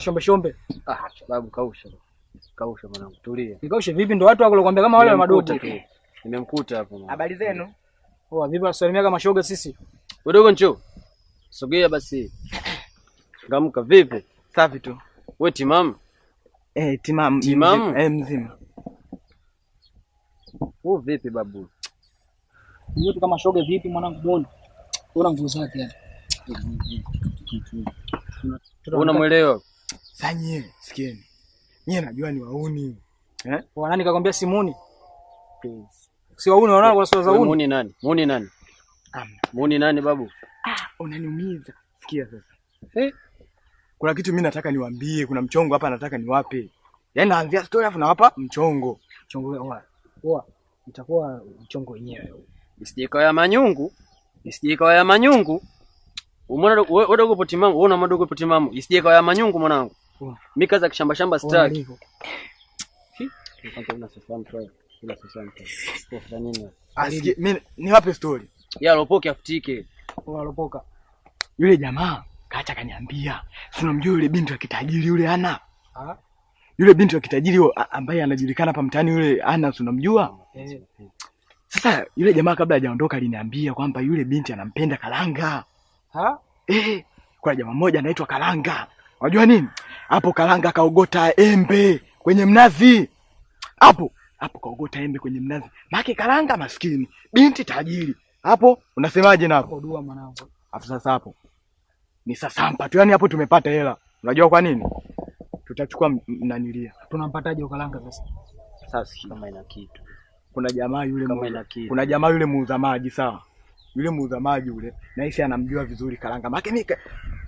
Shombe shombe. Babu kausha. Kausha mwanangu, tulia. Nikaushe vipi ndo watu wako walikwambia kama wale wa madogo tu. Nimemkuta hapo mwana. Habari zenu? Poa, vipi wasalimia kama shoga sisi? Udogo njoo. Sogea basi. Ngamuka vipi? Safi tu. Wewe timamu? Timamu. Mzima. Wewe vipi babu? Mtu kama shoga vipi mwanangu boni? Una nguvu zake yani. Unamuelewa? Sanye, sikieni. Nyie najua ni wauni. Kwa nani kakwambia si muni? Si wauni wanaona kwa sura za uni. Muni nani? Muni nani? Muni nani babu? Unaniumiza. Sikia sasa. Kuna kitu mimi nataka niwaambie, kuna mchongo hapa nataka niwape. Yaani naanzia story afu nawapa mchongo. Mchongo wewe. Poa. Itakuwa mchongo wenyewe. Isijikawa ya manyungu. Umeona wewe uko potimamu, unaona madogo potimamu. Isijikawa ya manyungu mwanangu. Mimi kaza kishamba shamba staki. Kwanza una sasa nini? Asikie mimi niwape story. Ya lopoke afutike. Lopoka. Yule jamaa kaacha kaniambia. Si unamjua yule binti wa kitajiri yule Ana? Yule binti wa kitajiri ambaye anajulikana hapa mtaani yule Ana, si unamjua? Sasa yule jamaa kabla hajaondoka aliniambia kwamba yule binti anampenda Kalanga. Kuna jamaa mmoja anaitwa Kalanga. Unajua nini? Hapo Kalanga kaogota embe kwenye mnazi. Hapo kaogota embe kwenye mnazi. Maki Kalanga maskini, binti tajiri. Hapo unasemaje na hapo? Dua mwanangu. Afu sasa hapo ni sasampa tu, yani hapo tumepata hela. Unajua kwa nini? Tutachukua mnanilia. Tunampataje Kalanga sasa? Sasa kama ina kitu. Kuna jamaa yule muuza maji, sawa? Yule muuza maji yule na hisi anamjua vizuri Kalanga. Maki mika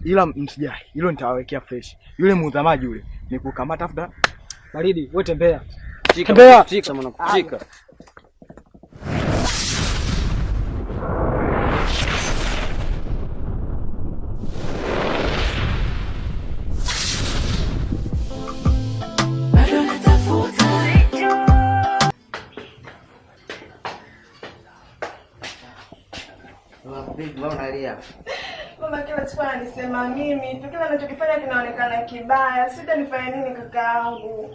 ila msijai. Hilo nitawawekea fresh. Yule muuza maji yule ni kukamata afuta baridi, wewe tembea. Chika mwana kuchika. Mama kila siku anasema mimi tu kila ninachokifanya kinaonekana kibaya. Sita nifanye nini kakaangu?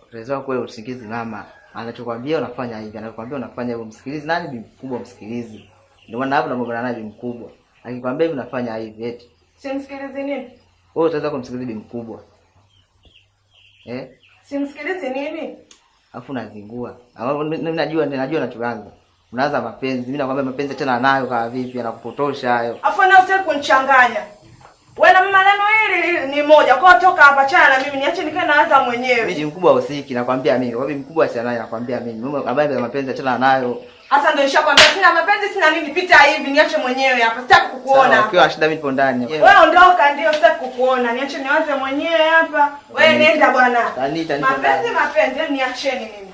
Unaweza kwa usingizi mama. Anachokwambia unafanya hivi, anakuambia unafanya hivyo. Msikilizi nani? Bibi mkubwa msikilizi. Ndio maana hapo nagombana naye bibi mkubwa. Akikwambia hivi unafanya hivi eti. Simsikilizi nini? Wewe utaweza kumsikiliza bibi mkubwa. Simsikilizi nini? Afu unazingua. Mimi najua anachoanza. Unaanza mapenzi. Mimi nakwambia mapenzi tena nayo kama vipi, anakupotosha hayo. Afu na usitaki kunichanganya. Wewe na mama leno hili ni moja. Kwa toka hapa chana na mimi niache nikae naanza mwenyewe. Mimi mkubwa usiki nakwambia mimi. Kwa bibi mkubwa si naye nakwambia mimi. Mimi habari za mapenzi tena nayo. Sasa ndio nishakwambia sina mapenzi sina nini, pita hivi niache mwenyewe hapa. Sitaki kukuona. Sawa, ukiwa shida mimi nipo ndani. Wewe ondoka, ndio sitaki kukuona. Niache nianze mwenyewe hapa. Wewe nenda bwana. Mapenzi niacheni mimi.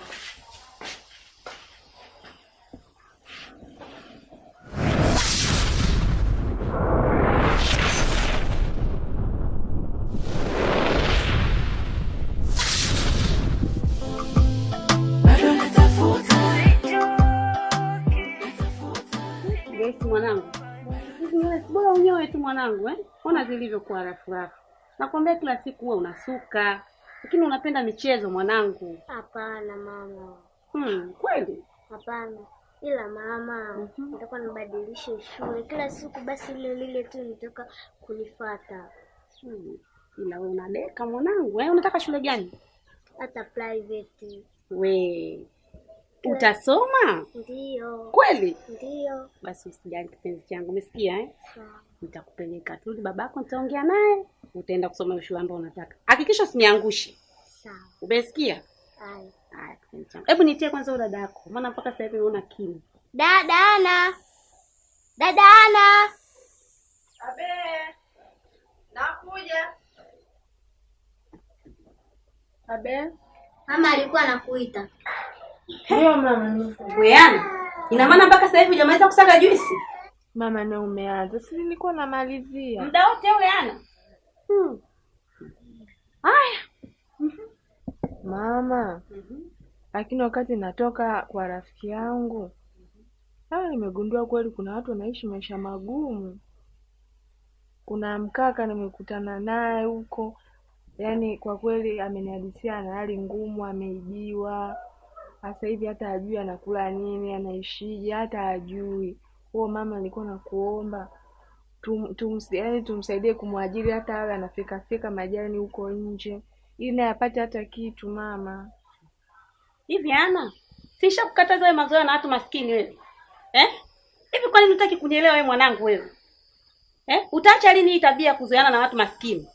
Mwanangu. Bora unyoe tu mwanangu, Ona zilivyokuwa rafu. Nakwambia kila siku wewe unasuka, lakini unapenda michezo mwanangu. Hapana mama. Kweli? Hapana. Ila mama, nataka nibadilishe shule. Kila siku basi lile tu nitoka kunifuata. Ila wewe unadeka mwanangu, unataka shule gani? Hata private. Utasoma? Ndio. Kweli? Ndio. Basi usijali kipenzi changu, umesikia Sawa. Nitakupeleka tu babako, nitaongea naye, utaenda kusoma shule ambayo unataka. Hakikisha usiniangushe. Sawa. Umesikia? Haya kipenzi changu. Hebu nitie kwanza dada yako, maana mpaka sasa hivi naona kimya. Dada Ana. Abe. Nakuja. Abe. Mama alikuwa anakuita. Ndio mama. Weana. Ina maana mpaka sasa hivi hujamaliza kusaga juisi? Mama na umeanza. Sisi nilikuwa namalizia. Muda wote ule Ana. Haya. Mama. Lakini wakati natoka kwa rafiki yangu, nimegundua kweli kuna watu wanaishi maisha magumu. Kuna mkaka nimekutana naye huko. Yaani kwa kweli amenihadithia na hali ngumu, ameibiwa. Sasa hivi hata hajui anakula nini, anaishije, hata hajui. Kwa mama nilikuwa nakuomba tumsaidie kumwajiri hata awe anafika majani huko nje. Ili naye apate hata kitu mama. Hivi Ana, sisha kukataza wewe mazoea na watu maskini wewe. Hivi kwa nini unataka kunielewa wewe mwanangu wewe? Utaacha lini hii tabia kuzoeana na watu maskini?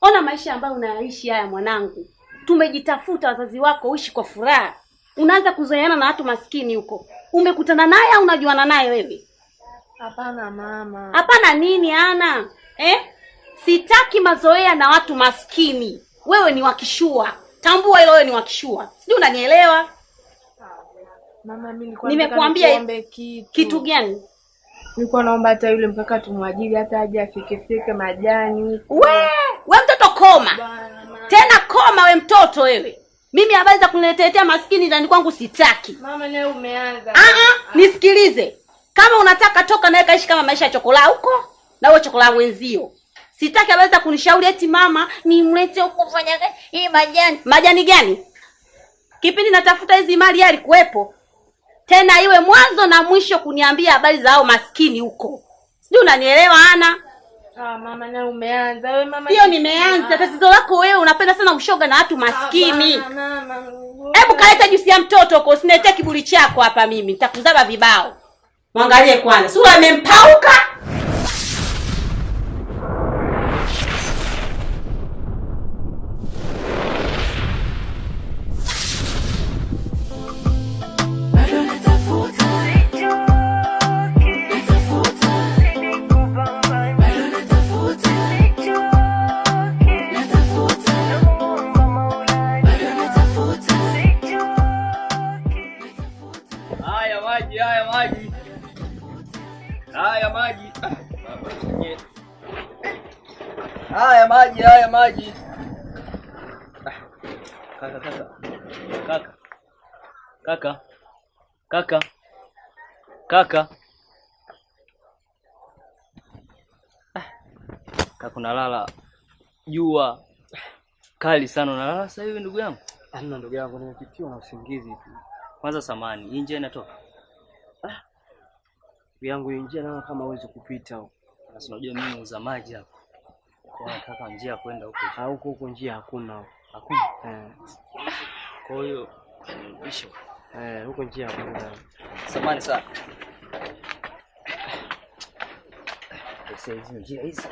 Ona maisha ambayo unayaishi haya mwanangu. Tumejitafuta wazazi wako uishi kwa furaha. Unaanza kuzoeana na watu maskini huko. Umekutana naye au unajuana naye wewe? Hapana mama. Hapana nini Ana? Sitaki mazoea na watu maskini. Wewe ni wakishua. Tambua hilo, wewe ni wakishua. Sijui unanielewa? Mama mimi nilikuwa nimekuambia kitu gani? Nilikuwa naomba hata yule mkaka tumwajiri hata aje afike majani. We mtoto koma. Tena koma we mtoto wewe. Mimi habari za kuniletea maskini ndani kwangu sitaki. Mama leo umeanza. Nisikilize. Kama unataka toka nawe kaishi kama maisha ya chokola huko na wewe chokola wenzio. Sitaki habari za kunishauri eti mama nimlete huko fanya hii majani. Majani gani? Kipindi natafuta hizi mali alikuwepo. Tena iwe mwanzo na mwisho kuniambia habari za hao maskini huko. Sijui unanielewa Ana? Mama na umeanza. Wewe mama. Sio nimeanza. Tatizo lako wewe unapenda sana ushoga na watu maskini. Hebu kaleta juisi ya mtoto huko, usiniletee kiburi chako hapa mimi. Nitakuzaba vibao. Mwangalie kwanza. Sura imempauka. Haya maji. Kaka. Kaka unalala. Jua kali sana unalala sasa hivi ndugu yangu? Hamna ndugu yangu, nimepitiwa na usingizi tu. Kwanza samani, hii njia inatoka. Ndugu yangu hii njia naona kama huwezi kupita huko. Sasa unajua mimi nauza maji hapo. Kwa kaka njia kwenda huko. Huko njia hakuna. Hakuna? Kwa hiyo bisho. Huko njia hakuna. Samani sana. Sasa hizi njia hizi.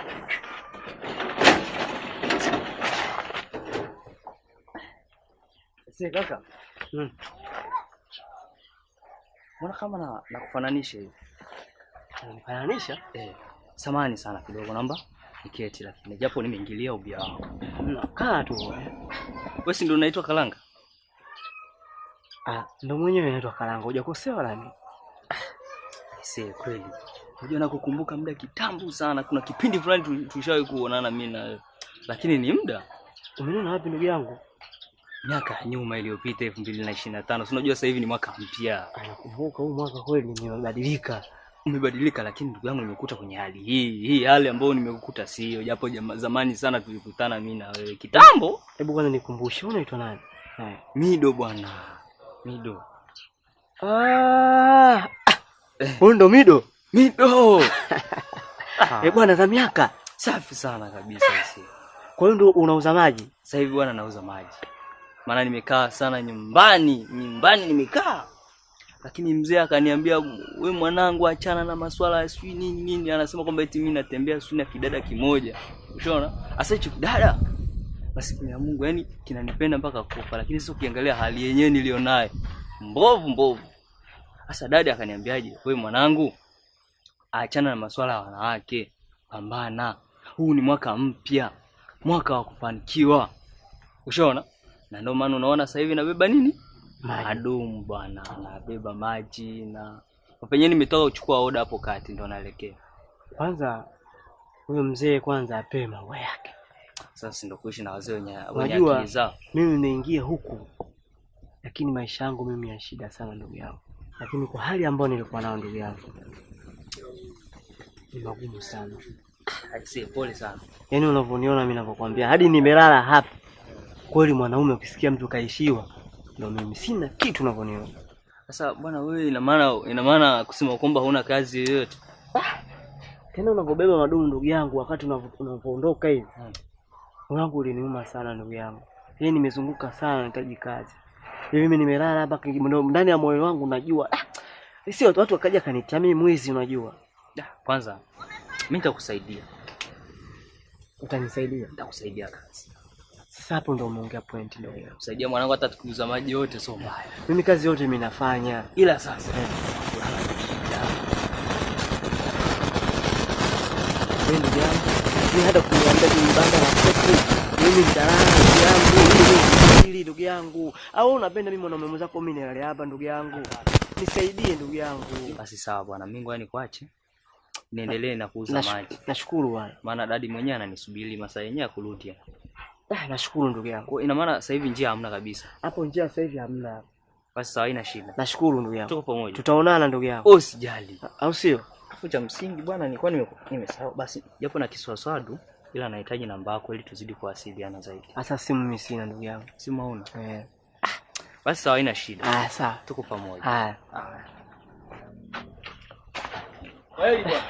Sasa kaka. Mbona kama nakufananisha hivi? Unanifananisha? Samani sana kidogo naomba niketi, lakini japo nimeingilia ubia wako. Kaa tu. Wewe si ndio unaitwa Kalanga? Ndio mwenyewe naitwa Kalanga. Hujakosea wala nini? Sasa kweli. Unajua nakukumbuka muda kitambo sana. Kuna kipindi fulani tulishawahi kuonana mimi na wewe. Lakini ni muda. Umeona wapi ndugu yangu? Miaka ya nyuma iliyopita 2025. Si unajua sasa hivi ni mwaka mpya. Nakumbuka huu mwaka kweli nimebadilika. Umebadilika, lakini ndugu yangu nimekuta kwenye hali hii hali ambayo nimekukuta sio, japo zamani sana tulikutana mimi na wewe kitambo. Hebu kwanza nikumbushe unaitwa nani? Mido bwana. Mido. Huyu ndo Mido? Mido. Bwana za miaka. Safi sana kabisa sisi. Kwa hiyo ndo unauza maji? Sasa hivi bwana nauza maji. Maana nimekaa sana nyumbani nimekaa. Lakini mzee akaniambia wewe mwanangu achana na masuala ya sijui nini, anasema kwamba eti mimi natembea sijui na kidada kimoja. Unaona? Asa hicho kidada basi ya Mungu yani kinanipenda mpaka kufa, lakini sio ukiangalia hali yenyewe nilionayo. Mbovu. Asa dada akaniambiaje, wewe mwanangu achana na masuala ya wanawake. Pambana. Huu ni mwaka mpya. Mwaka wa kufanikiwa. Unaona? Na ndio maana unaona sasa hivi nabeba nini? Madumu bwana, nabeba maji na penyewe nimetoka kuchukua oda hapo kati ndo naelekea. Kwanza huyo mzee kwanza apewe maua yake. Sasa ndio kuishi na wazee wenye akili zao. Mimi nimeingia huku lakini maisha yangu mimi ya shida sana ndugu yangu. Lakini kwa hali ambayo nilikuwa nayo ndugu yangu ni magumu sana. Aisee, pole sana. Yaani unavyoniona mimi ninapokuambia hadi nimelala hapa. Kweli mwanaume ukisikia mtu kaishiwa ndio mimi sina kitu unavyoniona. Sasa bwana wewe ina maana kusema kwamba huna kazi yoyote. Tena unapobeba madumu ndugu yangu wakati unapoondoka hivi. Wangu uliniuma sana ndugu yangu. Yeye nimezunguka sana nahitaji kazi. Mimi nimelala hapa ndani ya moyo wangu najua. Sio watu wakaja kanitia mimi mwizi unajua. Kwanza mimi nitakusaidia. Utanisaidia? Nitakusaidia kazi. Sasa hapo ndio umeongea point ndio. Kusaidia mwanangu hata tukuuza maji yote sio mbaya. Mimi kazi yote mimi nafanya. Ila sasa ndugu yangu, mimi hata kuniambia banda la kwetu, mimi nitalala ndugu yangu, ili ndugu yangu. Au unapenda mimi mwanaume mwenzako mimi nilale hapa ndugu yangu? Nisaidie ndugu yangu. Basi sawa bwana, mimi ngoja nikuache. Niendelee na kuuza maji. Nashukuru bwana. Maana dadi mwenyewe ananisubiri masaa yenyewe kurudi. Nashukuru ndugu yangu. Ina maana sasa hivi njia hamna kabisa. Hapo njia sasa hivi hamna. Basi sawa, haina shida. Nashukuru ndugu yangu. Tuko pamoja. Tutaonana ndugu yangu. Usijali. Au sio? Kitu cha msingi bwana nilikuwa nimesahau basi japo na kiswaswadu ila nahitaji namba yako ili tuzidi kuwasiliana zaidi. Sasa simu mimi sina ndugu yangu. Simu hauna? Basi sawa, haina shida. Sawa. Tuko pamoja. Haya. Wewe bwana.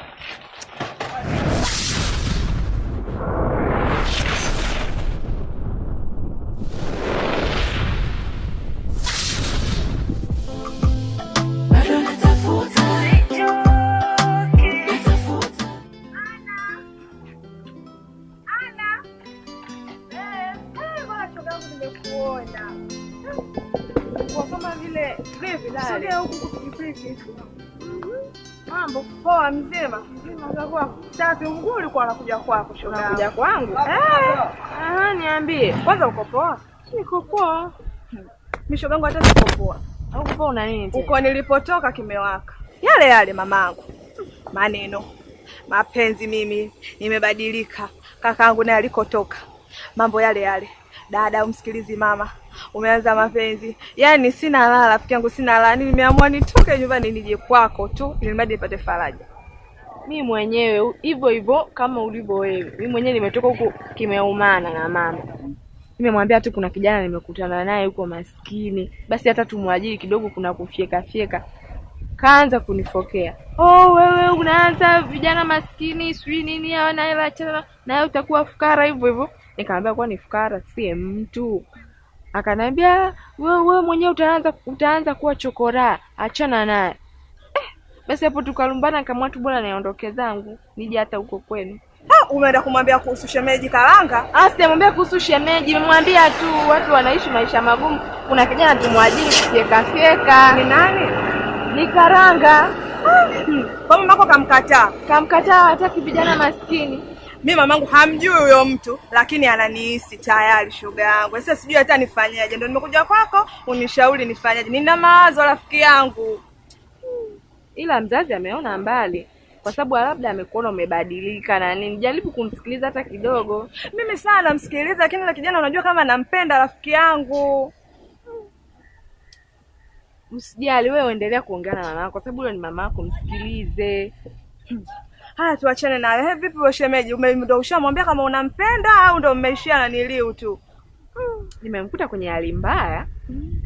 Mambo poa mzima. Mzima kwako. Safi, mguu ulikuwa unakuja kwako shoga. Unakuja kwangu? Niambie. Kwanza uko poa? Niko poa. Mimi shoga yangu hata siko poa. Au uko poa una nini tena? Uko nilipotoka kimewaka. Yale yale mamangu. Maneno. Mapenzi mimi nimebadilika. Kakaangu naye alikotoka. Mambo yale yale. Dada umsikilizi mama. Umeanza mapenzi. Yaani sina lala, rafiki yangu sina lala. Nimeamua nitoke nyumbani nije kwako tu ili mradi nipate faraja. Mimi mwenyewe hivyo hivyo kama ulivyo wewe. Mimi mwenyewe nimetoka huko kimeumana na mama. Nimemwambia tu kuna kijana nimekutana naye huko maskini. Basi hata tumwajiri kidogo kuna kufyeka. Kaanza kunifokea. Wewe unaanza vijana maskini, sijui nini hawana hela tena na utakuwa fukara hivyo hivyo. Nikamwambia kwa ni fukara si mtu. Akaniambia wewe mwenyewe utaanza kuwa chokora, achana naye. Basi hapo tukalumbana, nikamwambia tu bora niondoke zangu, nije hata huko kwenu. Umeenda kumwambia kuhusu shemeji Karanga? Sijamwambia kuhusu shemeji, nimemwambia tu watu wanaishi maisha magumu. Kuna kijana tumwajiri kufyeka. Ni nani? Ni Karanga. Kwa mamako kamkataa. Kamkataa hataki vijana maskini. Mimi mamangu hamjui huyo mtu, lakini ananihisi tayari shoga yangu. Sasa sijui hata nifanyaje. Ndio nimekuja kwako unishauri nifanyaje. Nina mawazo rafiki yangu. Ila mzazi ameona mbali. Kwa sababu labda amekuona umebadilika na nini. Jaribu kumsikiliza hata kidogo. Mimi sana msikiliza, lakini yule kijana unajua kama nampenda rafiki yangu. Usijali, wewe endelea kuongea na mama kwa sababu yule ni mama yako, msikilize. Haya tuachane naye. Vipi wewe shemeji? Ndio ushamwambia kama unampenda au ndio mmeishiana niliu tu? Nimemkuta kwenye hali mbaya.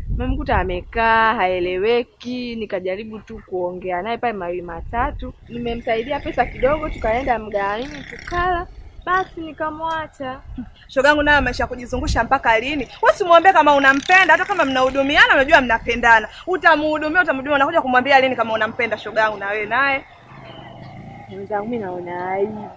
Nimemkuta amekaa haeleweki, nikajaribu tu kuongea naye pale mawili matatu. Nimemsaidia pesa kidogo, tukaenda mgaharini tukala, basi nikamwacha. Shogangu naye amesha kujizungusha mpaka lini? Wewe simwambie kama unampenda, hata kama mnahudumiana unajua mnapendana. Utamhudumia unakuja kumwambia lini kama unampenda shogangu na wewe naye? Mwenzangu mimi naona aibu.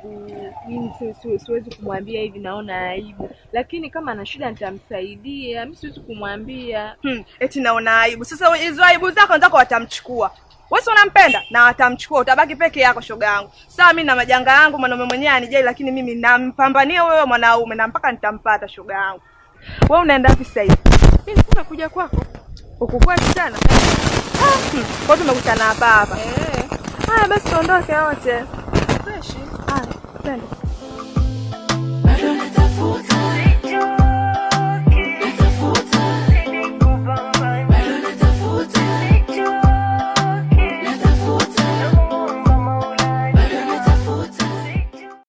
Mimi siwezi kumwambia hivi, naona aibu. Lakini kama ana shida nitamsaidia. Mimi siwezi kumwambia. Eti naona aibu. Sasa hizo aibu zako watamchukua. Wewe unampenda na watamchukua, utabaki peke yako shogangu. Sawa, mimi na majanga yangu, mwanaume mwenyewe anijai, lakini mimi nampambania wewe mwanaume na mpaka nitampata shogangu. Wewe unaenda wapi sasa hivi? Mimi nakuja kwako. Uko kwetu tena? Kwa tumekutana hapa. Haya basi tuondoke wote. Fresh. Twende.